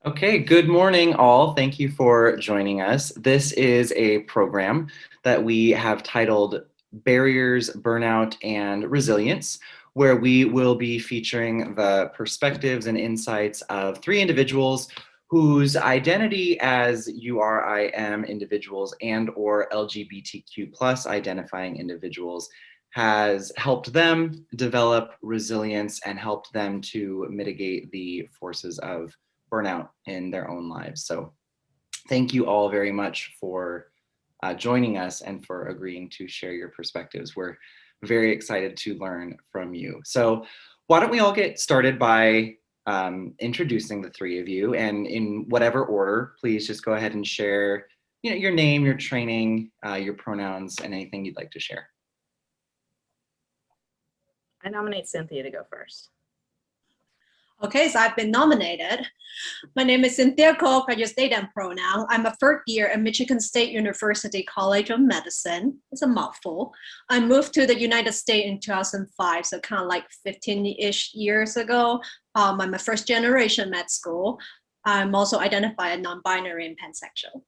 Okay, good morning, all. Thank you for joining us. This is a program that we have titled Barriers, Burnout, and Resilience, where we will be featuring the perspectives and insights of three individuals whose identity as URIM individuals and or LGBTQ plus identifying individuals has helped them develop resilience and helped them to mitigate the forces of burnout in their own lives. So thank you all very much for joining us and for agreeing to share your perspectives. We're very excited to learn from you. So why don't we all get started by introducing the three of you, and in whatever order, please just go ahead and share your name, your training, your pronouns, and anything you'd like to share. I nominate Cynthia to go first. Okay, so I've been nominated. My name is Cynthia Koch. I use they, them pronoun. I'm a third year at Michigan State University College of Medicine. It's a mouthful. I moved to the United States in 2005, so kind of like 15-ish years ago. I'm a first generation med school. I'm also identified as non-binary and pansexual.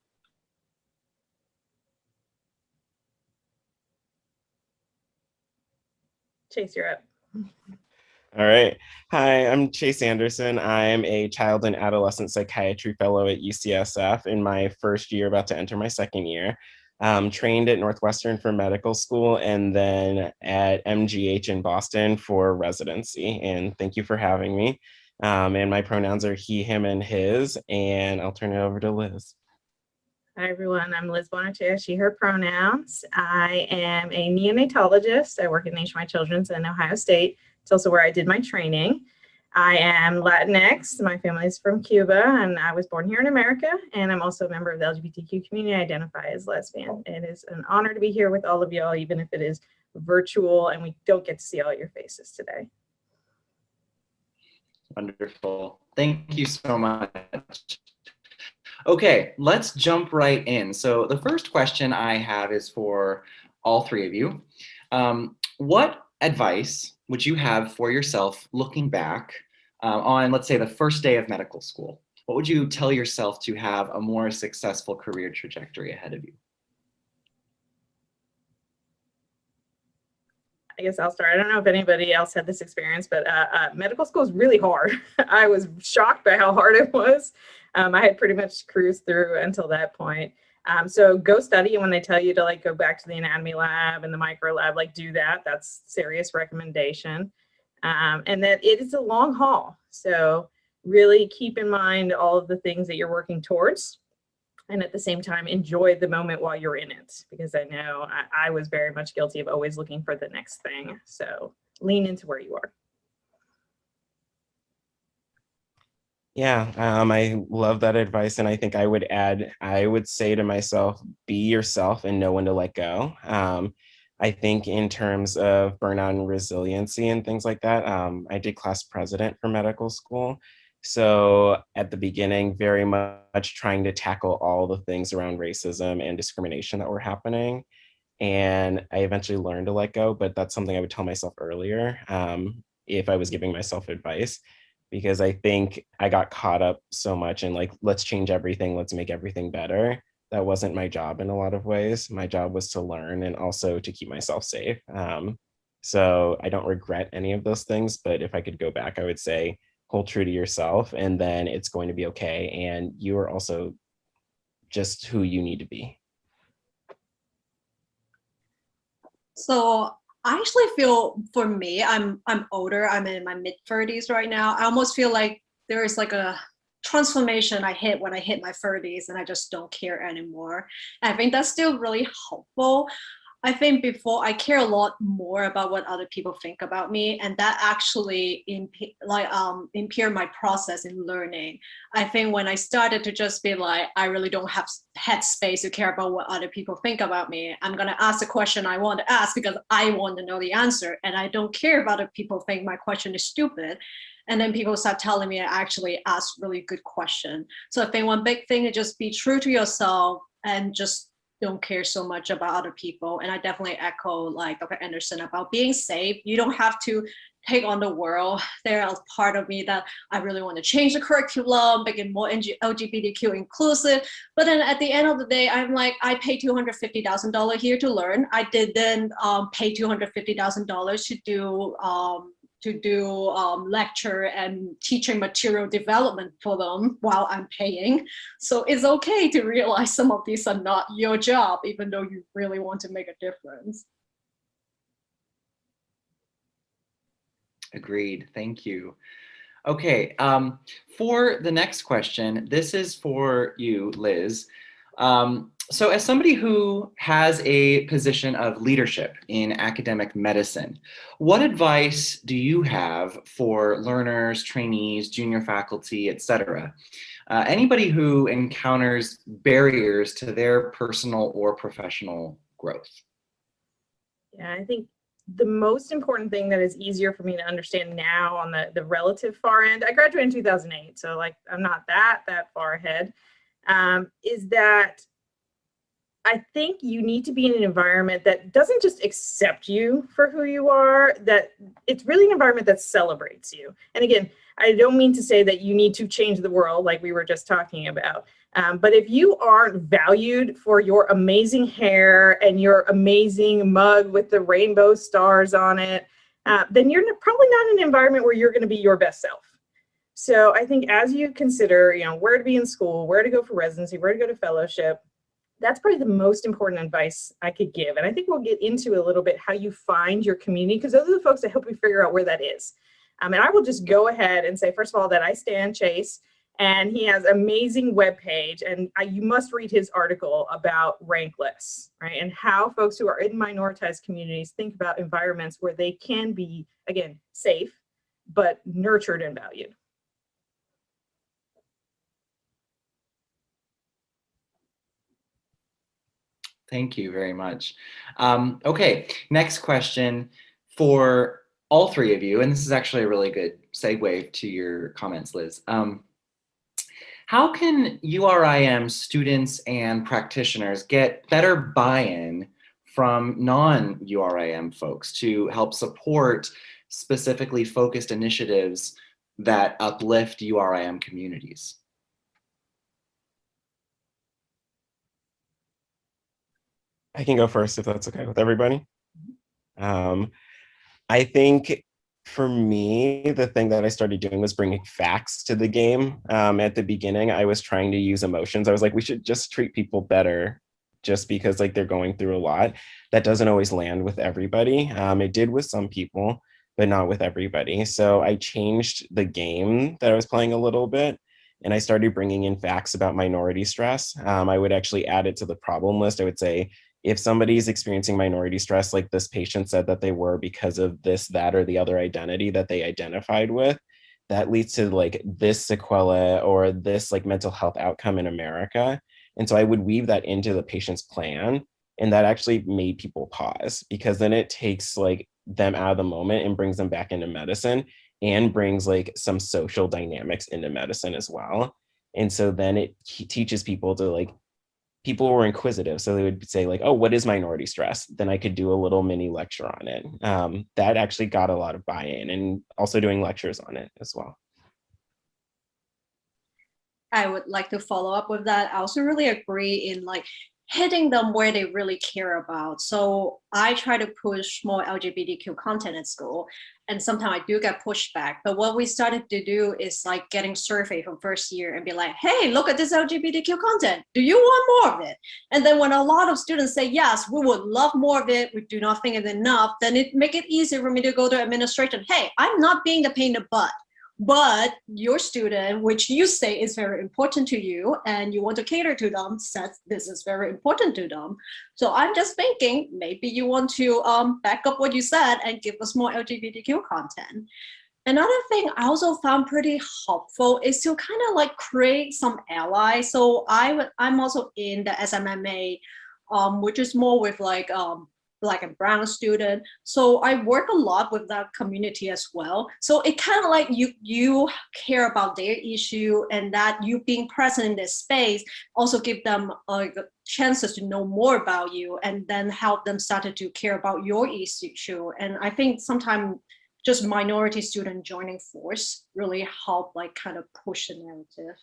Chase, you're up. All right. Hi, I'm Chase Anderson. I'm a child and adolescent psychiatry fellow at UCSF in my first year, about to enter my second year. Trained at Northwestern for medical school and then at MGH in Boston for residency. And thank you for having me. And my pronouns are he, him, and his. And I'll turn it over to Liz. Hi, everyone. I'm Liz Bonaccia, she, her pronouns. I am a neonatologist. I work at Nationwide Children's in Ohio State. It's also where I did my training. I am Latinx. My family is from Cuba, and I was born here in America. And I'm also a member of the LGBTQ community. I identify as lesbian. It is an honor to be here with all of y'all, even if it is virtual and we don't get to see all your faces today. Wonderful. Thank you so much. Okay, let's jump right in. So the first question I have is for all three of you. What advice would you have for yourself looking back on, let's say, the first day of medical school? What would you tell yourself to have a more successful career trajectory ahead of you? I guess I'll start. I don't know if anybody else had this experience, but medical school is really hard. I was shocked by how hard it was. I had pretty much cruised through until that point. So go study, and when they tell you to go back to the anatomy lab and the micro lab, do that. That's serious recommendation. And that it is a long haul. So really keep in mind all of the things that you're working towards. And at the same time, enjoy the moment while you're in it, because I know I was very much guilty of always looking for the next thing. So lean into where you are. Yeah, I love that advice. And I think I would add, I would say to myself, be yourself and know when to let go. I think in terms of burnout and resiliency and things like that, I did class president for medical school. So at the beginning, very much trying to tackle all the things around racism and discrimination that were happening. And I eventually learned to let go, but that's something I would tell myself earlier if I was giving myself advice, because I think I got caught up so much in let's change everything, let's make everything better. That wasn't my job in a lot of ways. My job was to learn and also to keep myself safe. So I don't regret any of those things, but if I could go back, I would say, hold true to yourself, and then it's going to be okay. And you are also just who you need to be. So I actually feel, for me, I'm older. I'm in my mid-30s right now. I almost feel like there is a transformation I hit when I hit my 30s, and I just don't care anymore. And I think that's still really helpful. I think before I care a lot more about what other people think about me, and that actually impaired my process in learning. I think when I started to just be I really don't have headspace to care about what other people think about me. I'm gonna ask the question I want to ask because I want to know the answer, and I don't care if other people think my question is stupid. And then people start telling me I actually ask really good question. So I think one big thing is just be true to yourself and just don't care so much about other people. And I definitely echo Dr. Anderson about being safe. You don't have to take on the world. There's part of me that I really want to change the curriculum, make it more LGBTQ inclusive. But then at the end of the day, I'm like, I paid $250,000 here to learn. I didn't pay $250,000 to do lecture and teaching material development for them while I'm paying. So it's okay to realize some of these are not your job, even though you really want to make a difference. Agreed. Thank you. Okay, for the next question, this is for you, Liz. So as somebody who has a position of leadership in academic medicine, what advice do you have for learners, trainees, junior faculty, et cetera? Anybody who encounters barriers to their personal or professional growth? Yeah, I think the most important thing that is easier for me to understand now on the relative far end, I graduated in 2008, so like I'm not that far ahead, is that I think you need to be in an environment that doesn't just accept you for who you are, that it's really an environment that celebrates you. And again, I don't mean to say that you need to change the world like we were just talking about. But if you aren't valued for your amazing hair and your amazing mug with the rainbow stars on it, then you're probably not in an environment where you're going to be your best self. So I think as you consider, where to be in school, where to go for residency, where to go to fellowship, that's probably the most important advice I could give. And I think we'll get into a little bit how you find your community, because those are the folks that help you figure out where that is. And I will just go ahead and say, first of all, that I stand Chase, and he has an amazing webpage, and you must read his article about rank lists, right? And how folks who are in minoritized communities think about environments where they can be, again, safe, but nurtured and valued. Thank you very much. Okay, next question for all three of you, and this is actually a really good segue to your comments, Liz. How can URIM students and practitioners get better buy-in from non-URIM folks to help support specifically focused initiatives that uplift URIM communities? I can go first if that's okay with everybody. I think for me, the thing that I started doing was bringing facts to the game. At the beginning, I was trying to use emotions. I was like, we should just treat people better just because like they're going through a lot. That doesn't always land with everybody. It did with some people, but not with everybody. So I changed the game that I was playing a little bit, and I started bringing in facts about minority stress. I would actually add it to the problem list. I would say, if somebody's experiencing minority stress, like this patient said that they were because of this, that, or the other identity that they identified with, that leads to like this sequela or this like mental health outcome in America. And so I would weave that into the patient's plan. And that actually made people pause, because then it takes like them out of the moment and brings them back into medicine, and brings like some social dynamics into medicine as well. And so then it teaches people to like, people were inquisitive, so they would say like, oh, what is minority stress? Then I could do a little mini lecture on it. That actually got a lot of buy-in, and also doing lectures on it as well. I would like to follow up with that. I also really agree in like hitting them where they really care about. So I try to push more LGBTQ content at school, and sometimes I do get pushback. But what we started to do is like getting survey from first year and be like, hey, look at this LGBTQ content. Do you want more of it? And then when a lot of students say, yes, we would love more of it, we do not think it's enough, then it make it easier for me to go to administration. Hey, I'm not being the pain in the butt, but your student, which you say is very important to you and you want to cater to them, says this is very important to them. So I'm just thinking maybe you want to back up what you said and give us more LGBTQ content. Another thing I also found pretty helpful is to kind of like create some allies. So I'm also in the SMMA, which is more with like Black and brown student. So I work a lot with that community as well. So it kind of like you care about their issue, and that you being present in this space also give them chances to know more about you, and then help them start to care about your issue. And I think sometimes just minority student joining force really help like kind of push the narrative.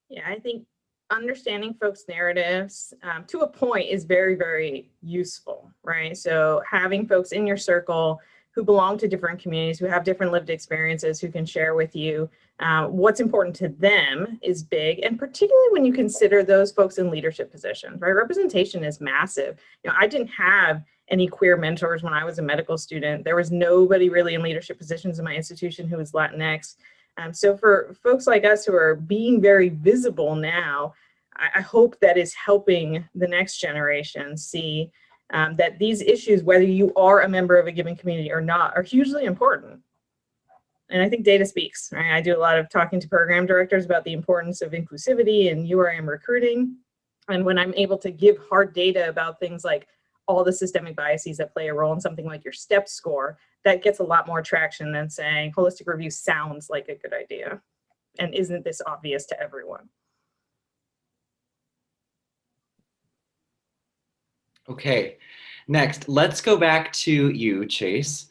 Yeah, I think understanding folks' narratives to a point is very, very useful, right? So having folks in your circle who belong to different communities, who have different lived experiences, who can share with you what's important to them is big. And particularly when you consider those folks in leadership positions, right? Representation is massive. You know, I didn't have any queer mentors when I was a medical student. There was nobody really in leadership positions in my institution who was Latinx. So for folks like us who are being very visible now, I hope that is helping the next generation see that these issues, whether you are a member of a given community or not, are hugely important. And I think data speaks, right? I do a lot of talking to program directors about the importance of inclusivity and URM recruiting. And when I'm able to give hard data about things like all the systemic biases that play a role in something like your STEP score, that gets a lot more traction than saying holistic review sounds like a good idea. And isn't this obvious to everyone? Okay, next, let's go back to you, Chase.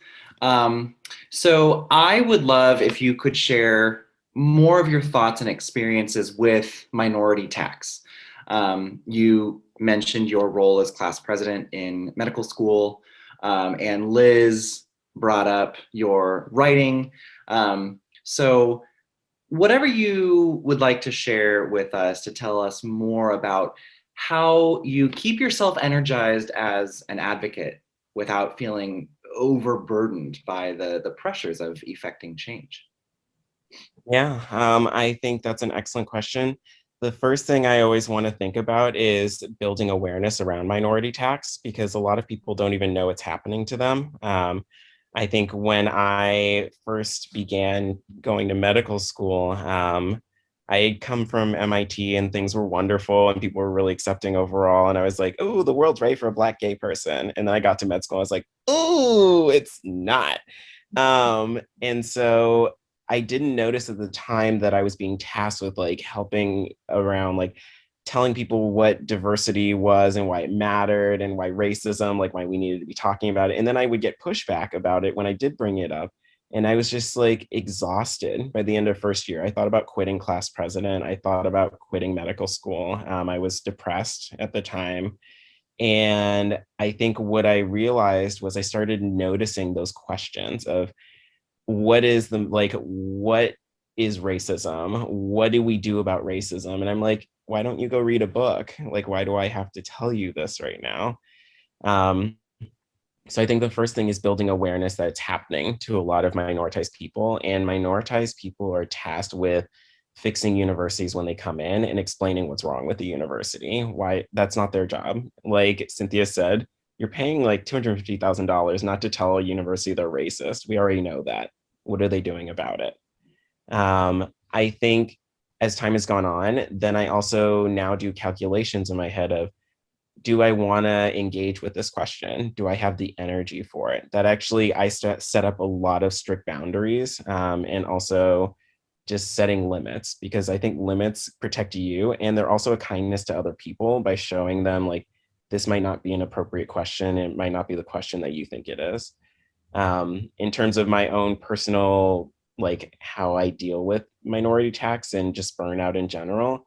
So I would love if you could share more of your thoughts and experiences with minority tax. You mentioned your role as class president in medical school, and Liz brought up your writing. So whatever you would like to share with us to tell us more about how you keep yourself energized as an advocate without feeling overburdened by the pressures of effecting change. Yeah, I think that's an excellent question. The first thing I always want to think about is building awareness around minority tax because a lot of people don't even know it's happening to them. I think when I first began going to medical school, I had come from MIT and things were wonderful and people were really accepting overall. And I was like, oh, the world's right for a Black gay person. And then I got to med school, I was like, oh, it's not. And so I didn't notice at the time that I was being tasked with like helping around like telling people what diversity was and why it mattered and why racism, like why we needed to be talking about it. And then I would get pushback about it when I did bring it up. And I was just like exhausted by the end of first year. I thought about quitting class president. I thought about quitting medical school. I was depressed at the time. And I think what I realized was I started noticing those questions of, what is racism? What do we do about racism? And I'm like, why don't you go read a book? Like, why do I have to tell you this right now? So I think the first thing is building awareness that it's happening to a lot of minoritized people, and minoritized people are tasked with fixing universities when they come in and explaining what's wrong with the university, why that's not their job. Like Cynthia said, you're paying like $250,000 not to tell a university they're racist. We already know that. What are they doing about it? I think as time has gone on, then I also now do calculations in my head of, do I want to engage with this question? Do I have the energy for it? That actually, I set up a lot of strict boundaries, and also just setting limits, because I think limits protect you and they're also a kindness to other people by showing them like, this might not be an appropriate question. It might not be the question that you think it is. In terms of my own personal, like how I deal with minority tax and just burnout in general,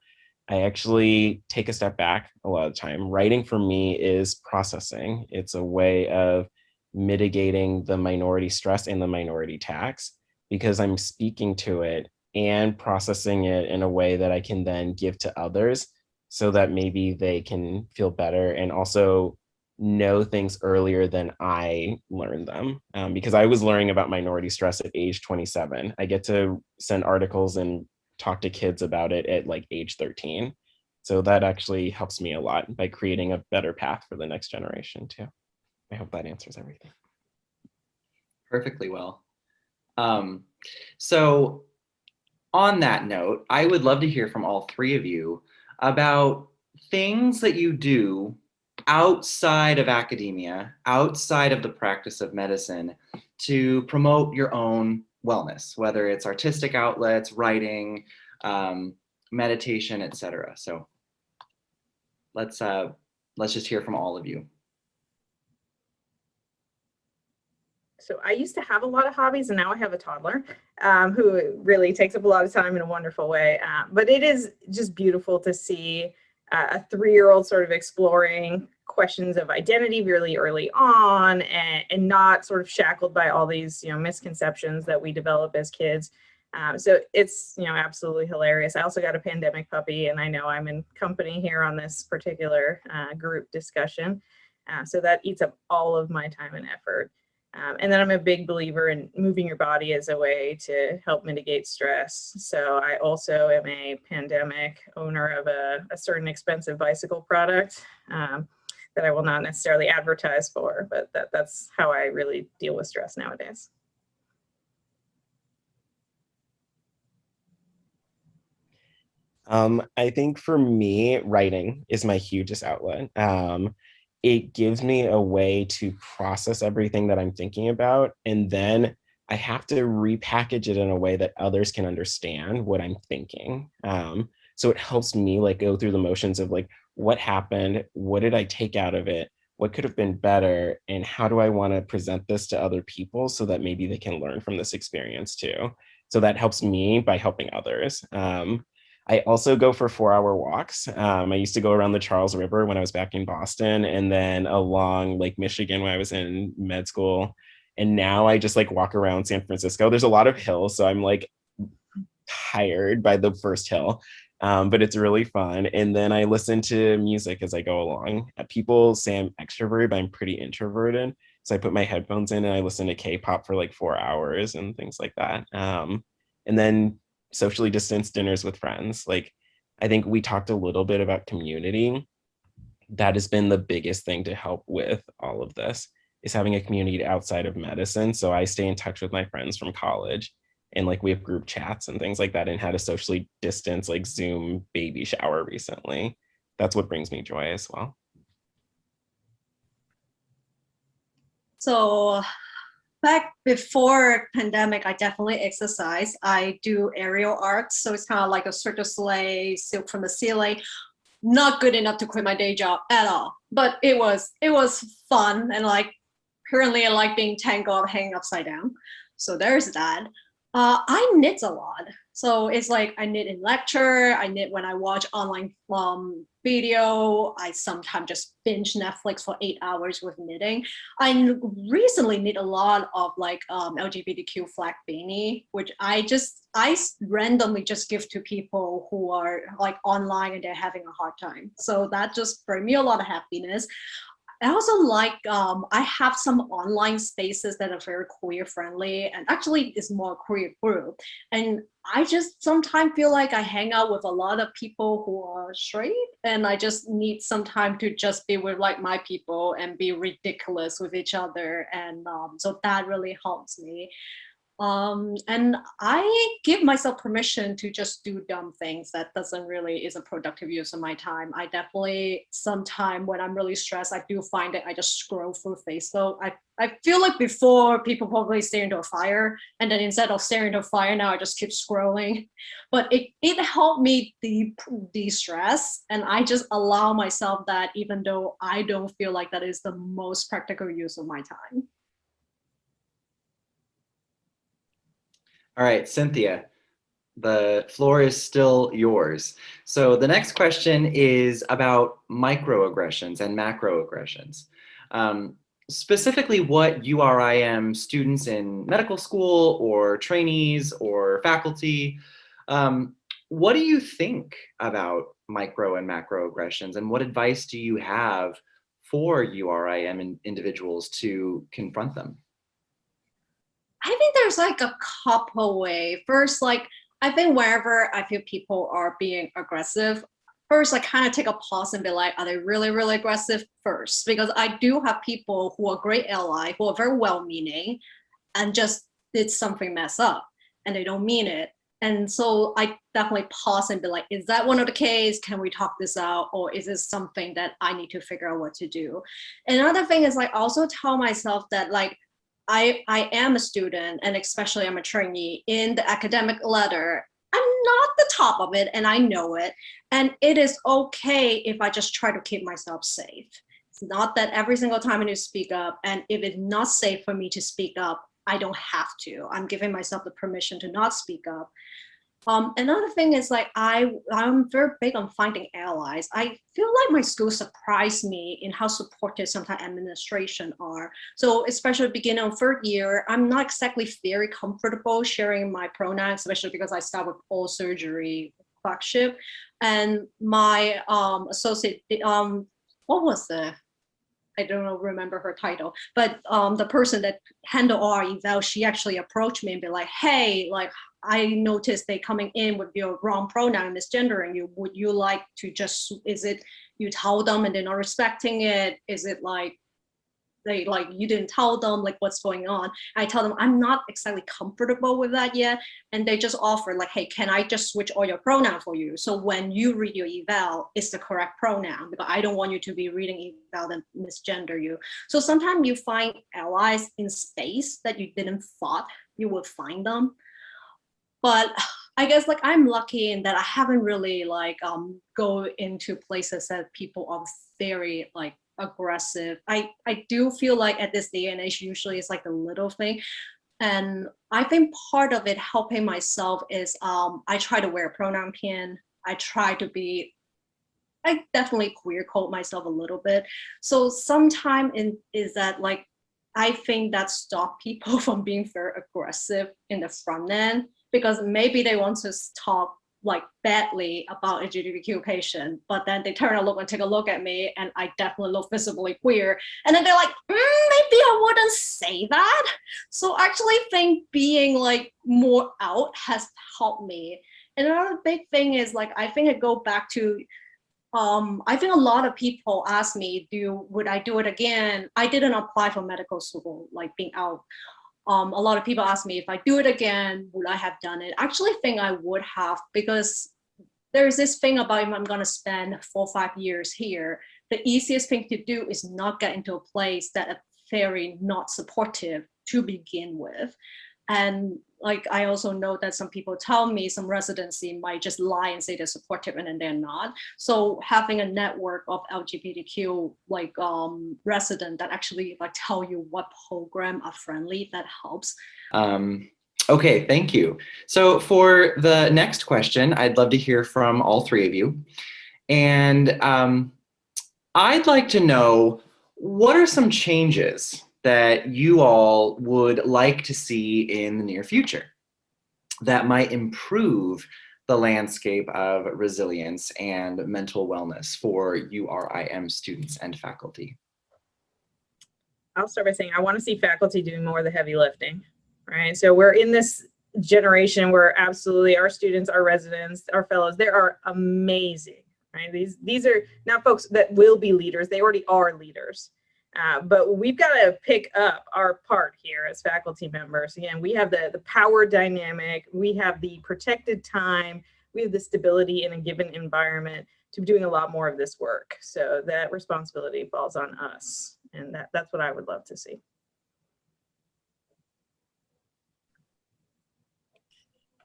I actually take a step back a lot of the time. Writing for me is processing. It's a way of mitigating the minority stress and the minority tax because I'm speaking to it and processing it in a way that I can then give to others so that maybe they can feel better and also know things earlier than I learned them. Because I was learning about minority stress at age 27. I get to send articles and talk to kids about it at like age 13. So that actually helps me a lot by creating a better path for the next generation too. I hope that answers everything. Perfectly well. So on that note, I would love to hear from all three of you about things that you do outside of academia, outside of the practice of medicine, to promote your own wellness, whether it's artistic outlets, writing, meditation, etc. So let's just hear from all of you. So I used to have a lot of hobbies, and now I have a toddler who really takes up a lot of time in a wonderful way. But it is just beautiful to see a 3-year-old sort of exploring questions of identity really early on, and not sort of shackled by all these, misconceptions that we develop as kids. So it's, absolutely hilarious. I also got a pandemic puppy, and I know I'm in company here on this particular group discussion. So that eats up all of my time and effort. And then I'm a big believer in moving your body as a way to help mitigate stress. So I also am a pandemic owner of a certain expensive bicycle product that I will not necessarily advertise for, but that's how I really deal with stress nowadays. I think for me, writing is my hugest outlet. It gives me a way to process everything that I'm thinking about, and then I have to repackage it in a way that others can understand what I'm thinking. So it helps me like go through the motions of like what happened, what did I take out of it, what could have been better, and how do I want to present this to other people so that maybe they can learn from this experience too. So that helps me by helping others. I also go for 4-hour walks. I used to go around the Charles River when I was back in Boston, and then along Lake Michigan when I was in med school. And now I just like walk around San Francisco. There's a lot of hills, so I'm like tired by the first hill, but it's really fun. And then I listen to music as I go along. People say I'm extroverted, but I'm pretty introverted. So I put my headphones in and I listen to K-pop for like 4 hours and things like that. And then socially distanced dinners with friends. Like, I think we talked a little bit about community. That has been the biggest thing to help with all of this, is having a community outside of medicine. So I stay in touch with my friends from college, and like we have group chats and things like that, and had a socially distance like Zoom baby shower recently. That's what brings me joy as well. So back before pandemic, I definitely exercise. I do aerial arts, so it's kind of like a Cirque du Soleil, silk from the ceiling. Not good enough to quit my day job at all, but it was fun, and like currently I like being tangled, hanging upside down. So there's that. I knit a lot. So it's like I knit in lecture, I knit when I watch online video, I sometimes just binge Netflix for 8 hours with knitting. I recently knit a lot of like LGBTQ flag beanie, which I randomly just give to people who are like online and they're having a hard time. So that just brings me a lot of happiness. I also like, I have some online spaces that are very queer friendly, and actually it's more queer group. And I just sometimes feel like I hang out with a lot of people who are straight, and I just need some time to just be with like my people and be ridiculous with each other. And so that really helps me. And I give myself permission to just do dumb things that doesn't really is a productive use of my time. I definitely, sometime when I'm really stressed, I do find that I just scroll through Facebook. I feel like before people probably stare into a fire, and then instead of staring into a fire, now I just keep scrolling. But it helped me de-stress, and I just allow myself that, even though I don't feel like that is the most practical use of my time. All right, Cynthia, the floor is still yours. So the next question is about microaggressions and macroaggressions. Specifically, what URIM students in medical school or trainees or faculty, what do you think about micro and macroaggressions, and what advice do you have for URIM individuals to confront them? I think there's like a couple ways. First, like I think wherever I feel people are being aggressive, first I kind of take a pause and be like, are they really, really aggressive first? Because I do have people who are great ally, who are very well-meaning, and just did something mess up, and they don't mean it. And so I definitely pause and be like, is that one of the case? Can we talk this out? Or is this something that I need to figure out what to do? Another thing is like also tell myself that like, I am a student, and especially I'm a trainee in the academic ladder. I'm not the top of it, and I know it. And it is okay if I just try to keep myself safe. It's not that every single time I need to speak up, and if it's not safe for me to speak up, I don't have to. I'm giving myself the permission to not speak up. Another thing is like I'm very big on finding allies. I feel like my school surprised me in how supportive sometimes administration are. So especially beginning of third year, I'm not exactly very comfortable sharing my pronouns, especially because I start with all surgery clerkship. And my associate, what was the I don't know, remember her title, but the person that handled our eval, she actually approached me and be like, hey, like, I noticed they coming in with your wrong pronoun, misgendering you. Would you like to just, is it you tell them and they're not respecting it? Is it like, they like you didn't tell them like what's going on? I tell them I'm not exactly comfortable with that yet, and they just offer like, hey, can I just switch all your pronoun for you, so when you read your eval it's the correct pronoun, because I don't want you to be reading eval and misgender you. So sometimes you find allies in space that you didn't thought you would find them. But I guess like I'm lucky in that I haven't really like go into places that people are very like aggressive. I do feel like at this day and age, usually it's like a little thing. And I think part of it helping myself is I try to wear a pronoun pin. I try to be, I definitely queer code myself a little bit. So sometime is that like, I think that stop people from being very aggressive in the front end, because maybe they want to talk like badly about a LGBTQ patient, but then they turn a look and take a look at me and I definitely look visibly queer. And then they're like, maybe I wouldn't say that. So I actually think being like more out has helped me. And another big thing is like, I think I go back to, I think a lot of people ask me, would I do it again? I didn't apply for medical school, like being out. A lot of people ask me if I do it again, would I have done it? I actually think I would have, because there's this thing about if I'm going to spend 4 or 5 years here, the easiest thing to do is not get into a place that are very not supportive to begin with. And like, I also know that some people tell me some residency might just lie and say they're supportive and then they're not. So having a network of LGBTQ like resident that actually like tell you what program are friendly, that helps. Okay, thank you. So for the next question, I'd love to hear from all three of you. And I'd like to know, what are some changes that you all would like to see in the near future that might improve the landscape of resilience and mental wellness for URIM students and faculty? I'll start by saying I want to see faculty doing more of the heavy lifting, right? So we're in this generation where absolutely our students, our residents, our fellows, they are amazing, right? These are not folks that will be leaders, they already are leaders. But we've got to pick up our part here as faculty members. Again, we have the power dynamic, we have the protected time, we have the stability in a given environment to be doing a lot more of this work. So that responsibility falls on us. And that's what I would love to see.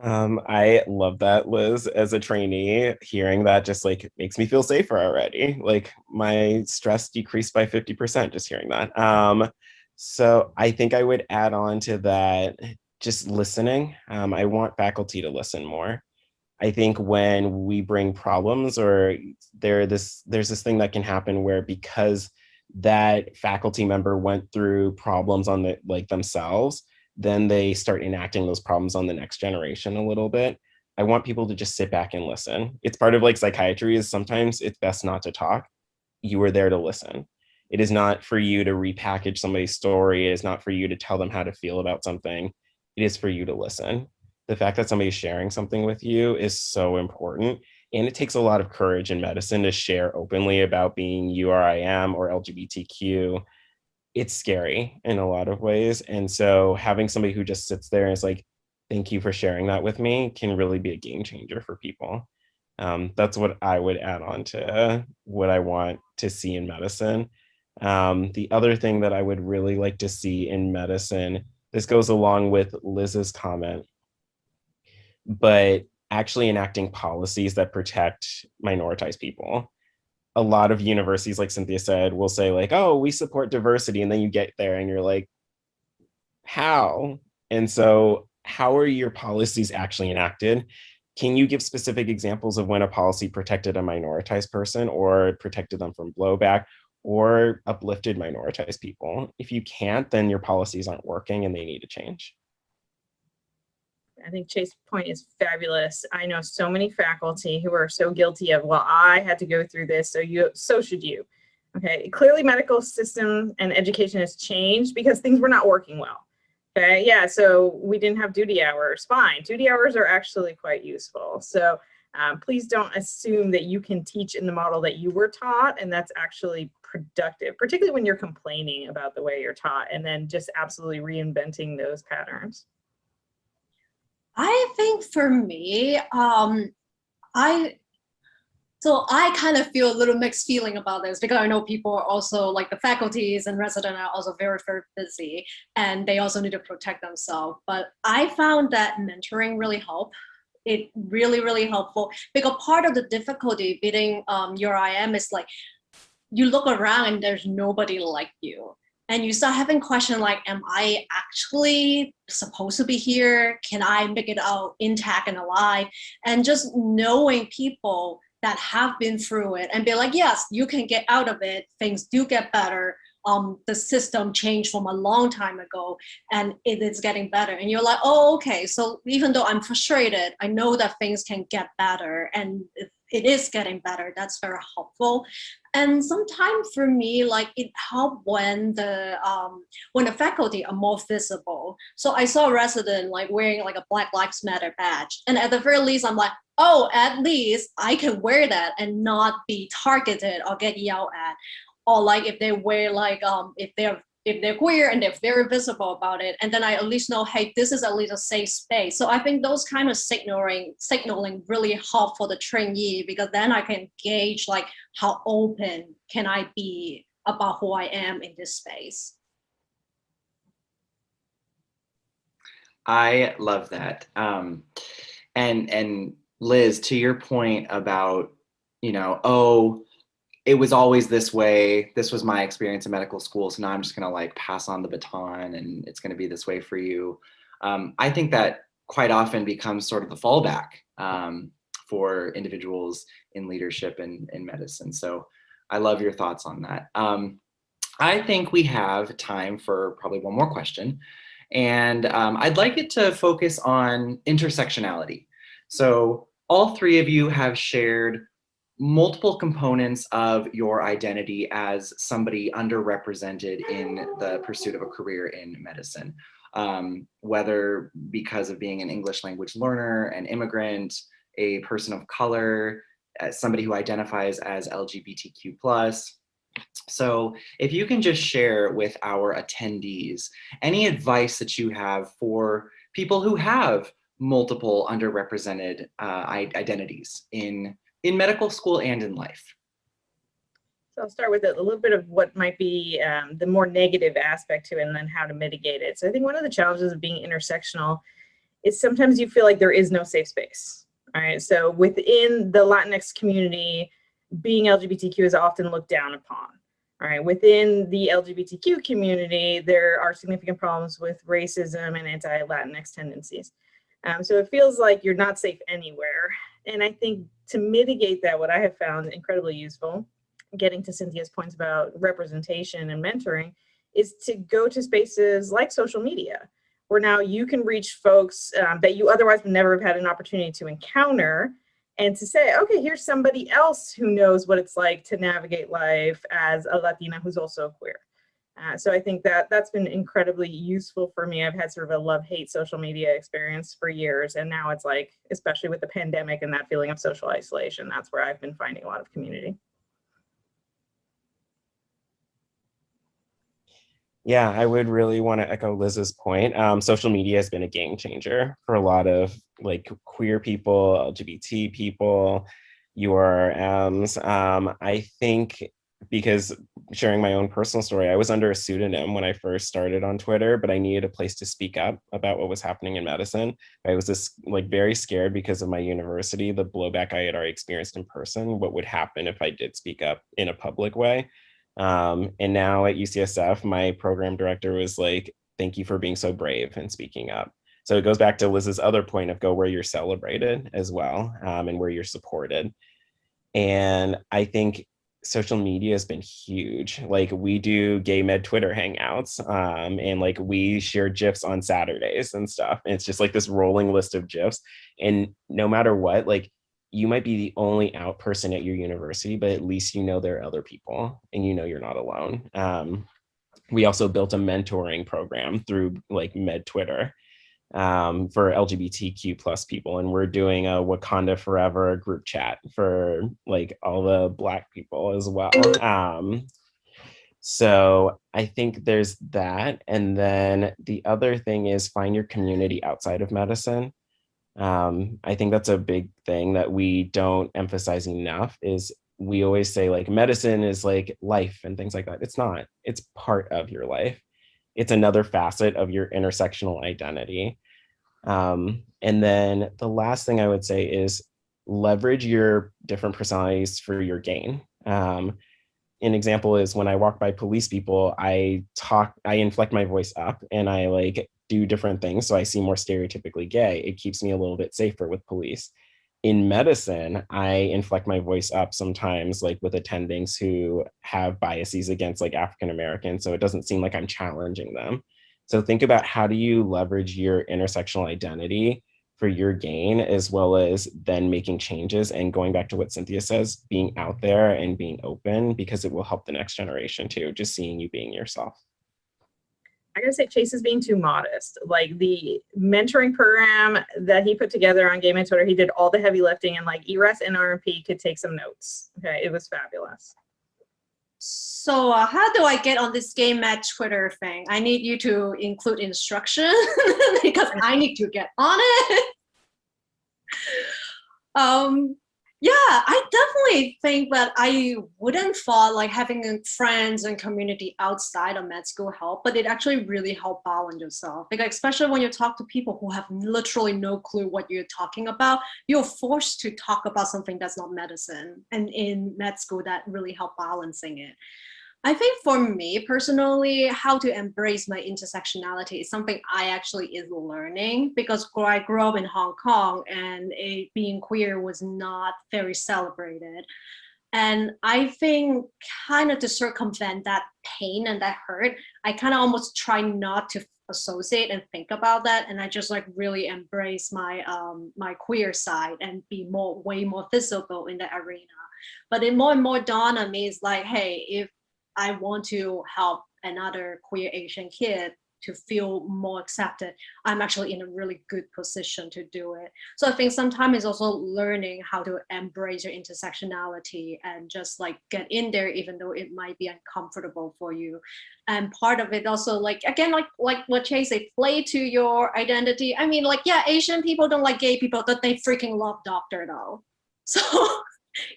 I love that, Liz. As a trainee, hearing that just like makes me feel safer already. Like my stress decreased by 50% just hearing that. So I think I would add on to that, just listening. I want faculty to listen more. I think when we bring problems, or there's this thing that can happen where because that faculty member went through problems on the like themselves, then they start enacting those problems on the next generation a little bit. I want people to just sit back and listen. It's part of like psychiatry, is sometimes it's best not to talk. You are there to listen. It is not for you to repackage somebody's story. It is not for you to tell them how to feel about something. It is for you to listen. The fact that somebody's sharing something with you is so important. And it takes a lot of courage in medicine to share openly about being URIM or LGBTQ. It's scary in a lot of ways. And so having somebody who just sits there and is like, thank you for sharing that with me, can really be a game changer for people. That's what I would add on to what I want to see in medicine. The other thing that I would really like to see in medicine, this goes along with Liz's comment, but actually enacting policies that protect minoritized people. a lot of universities, like Cynthia said, will say like, oh, we support diversity. And then you get there and you're like, how? And so how are your policies actually enacted? Can you give specific examples of when a policy protected a minoritized person or protected them from blowback or uplifted minoritized people? If you can't, then your policies aren't working and they need to change. I think Chase's point is fabulous. I know so many faculty who are so guilty of, well, I had to go through this, so should you. Okay, clearly medical system and education has changed because things were not working well. Okay, yeah, so we didn't have duty hours. Fine, duty hours are actually quite useful. So please don't assume that you can teach in the model that you were taught and that's actually productive, particularly when you're complaining about the way you're taught and then just absolutely reinventing those patterns. I think for me, I kind of feel a little mixed feeling about this because I know people are also like the faculties and residents are also very, very busy and they also need to protect themselves. But I found that mentoring really helped. It really, really helpful because part of the difficulty beating your IM is like, you look around and there's nobody like you. And you start having questions like, am I actually supposed to be here? Can I make it out intact and alive? And just knowing people that have been through it and be like, yes, you can get out of it. Things do get better. The system changed from a long time ago and it is getting better. And you're like, oh, okay. So even though I'm frustrated, I know that things can get better and it is getting better. That's very helpful. And sometimes for me, like it helped when the faculty are more visible. So I saw a resident like wearing like a Black Lives Matter badge. And at the very least, I'm like, oh, at least I can wear that and not be targeted or get yelled at. Or like if they wear like if they're queer and they're very visible about it, and then I at least know, hey, this is at least a safe space. So I think those kind of signaling really help for the trainee because then I can gauge like how open can I be about who I am in this space. I love that. And Liz, to your point about, oh, it was always this way. This was my experience in medical school. So now I'm just going to like pass on the baton and it's going to be this way for you. I think that quite often becomes sort of the fallback for individuals in leadership and in medicine. So I love your thoughts on that. I think we have time for probably one more question. And I'd like it to focus on intersectionality. So all three of you have shared multiple components of your identity as somebody underrepresented in the pursuit of a career in medicine, whether because of being an English language learner, an immigrant, a person of color, somebody who identifies as LGBTQ+. So if you can just share with our attendees any advice that you have for people who have multiple underrepresented identities in medical school and in life. So I'll start with a little bit of what might be the more negative aspect to it and then how to mitigate it. So I think one of the challenges of being intersectional is sometimes you feel like there is no safe space. All right, so within the Latinx community, being LGBTQ is often looked down upon. All right, within the LGBTQ community, there are significant problems with racism and anti-Latinx tendencies. So it feels like you're not safe anywhere. And I think to mitigate that, what I have found incredibly useful, getting to Cynthia's points about representation and mentoring, is to go to spaces like social media, where now you can reach folks that you otherwise would never have had an opportunity to encounter, and to say, okay, here's somebody else who knows what it's like to navigate life as a Latina who's also queer. So I think that that's been incredibly useful for me. I've had sort of a love-hate social media experience for years. And now it's like, especially with the pandemic and that feeling of social isolation, that's where I've been finding a lot of community. Yeah, I would really want to echo Liz's point. Social media has been a game changer for a lot of like queer people, LGBT people, URMs. I think because sharing my own personal story, I was under a pseudonym when I first started on Twitter, but I needed a place to speak up about what was happening in medicine. I was just like very scared because of my university, the blowback I had already experienced in person, what would happen if I did speak up in a public way. And now at UCSF, my program director was like, thank you for being so brave and speaking up. So it goes back to Liz's other point of go where you're celebrated as well, and where you're supported. And I think social media has been huge. Like we do gay med Twitter hangouts, and like we share GIFs on Saturdays and stuff. And it's just like this rolling list of GIFs. And no matter what, like you might be the only out person at your university, but at least you know there are other people and you know you're not alone. We also built a mentoring program through like med Twitter, for LGBTQ plus people. And we're doing a Wakanda Forever group chat for like all the Black people as well. So I think there's that. And then the other thing is find your community outside of medicine. I think that's a big thing that we don't emphasize enough is we always say like medicine is like life and things like that. It's not, it's part of your life. It's another facet of your intersectional identity. And then the last thing I would say is leverage your different personalities for your gain. An example is when I walk by police people, I inflect my voice up and I like do different things. So I seem more stereotypically gay. It keeps me a little bit safer with police. In medicine, I inflect my voice up sometimes like with attendings who have biases against like African Americans. So it doesn't seem like I'm challenging them. So think about how do you leverage your intersectional identity for your gain, as well as then making changes and going back to what Cynthia says, being out there and being open, because it will help the next generation too, just seeing you being yourself. I gotta say, Chase is being too modest. Like the mentoring program that he put together on Gay Man Twitter, he did all the heavy lifting, and like ERAS and RMP could take some notes. Okay, it was fabulous. So how do I get on this Gay Med Twitter thing? I need you to include instruction because I need to get on it. Yeah, I definitely think that I wouldn't thought like having friends and community outside of med school help, but it actually really helped balance yourself. Like especially when you talk to people who have literally no clue what you're talking about, you're forced to talk about something that's not medicine. And in med school, that really helped balancing it. I think for me personally, how to embrace my intersectionality is something I actually is learning because I grew up in Hong Kong and being queer was not very celebrated. And I think kind of to circumvent that pain and that hurt, I kind of almost try not to associate and think about that. And I just like really embrace my my queer side and be way more visible in the arena. But it more and more dawned on me is like, hey, if I want to help another queer Asian kid to feel more accepted, I'm actually in a really good position to do it. So I think sometimes it's also learning how to embrace your intersectionality and just like get in there, even though it might be uncomfortable for you. And part of it also, like, again, like what Chase said, play to your identity. I mean, like, yeah, Asian people don't like gay people, but they freaking love doctor though. So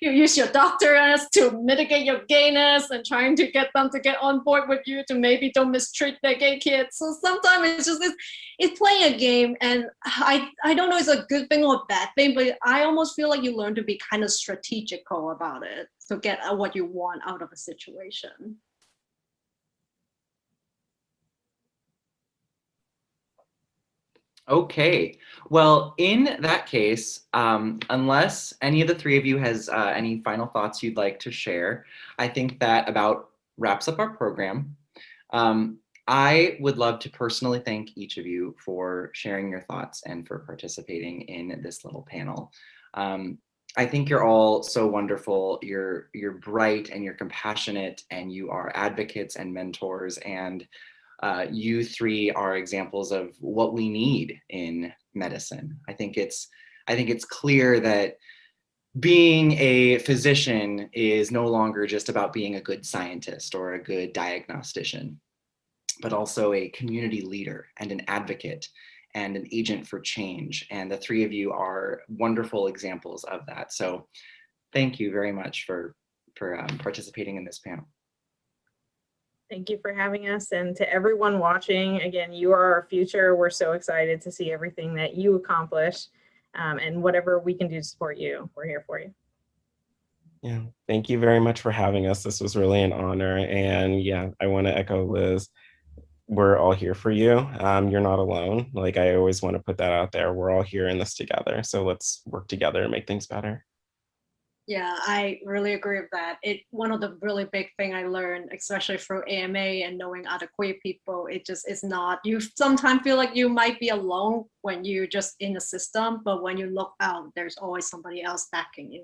you use your doctoress to mitigate your gayness and trying to get them to get on board with you to maybe don't mistreat their gay kids. So sometimes it's just it's playing a game, and I don't know if it's a good thing or a bad thing, but I almost feel like you learn to be kind of strategical about it to get what you want out of a situation. Okay, well, in that case, unless any of the three of you has any final thoughts you'd like to share, I think that about wraps up our program. I would love to personally thank each of you for sharing your thoughts and for participating in this little panel. I think you're all so wonderful. You're bright and you're compassionate and you are advocates and mentors, and you three are examples of what we need in medicine. I think it's clear that being a physician is no longer just about being a good scientist or a good diagnostician, but also a community leader and an advocate and an agent for change. And the three of you are wonderful examples of that. So thank you very much for participating in this panel. Thank you for having us. And to everyone watching, again, you are our future. We're so excited to see everything that you accomplish, and whatever we can do to support you, we're here for you. Yeah, thank you very much for having us. This was really an honor. And yeah, I want to echo Liz. We're all here for you. You're not alone. Like, I always want to put that out there. We're all here in this together. So let's work together and make things better. Yeah, I really agree with that. One of the really big thing I learned, especially through AMA and knowing other queer people, it just is not, you sometimes feel like you might be alone when you're just in the system, but when you look out, there's always somebody else backing you.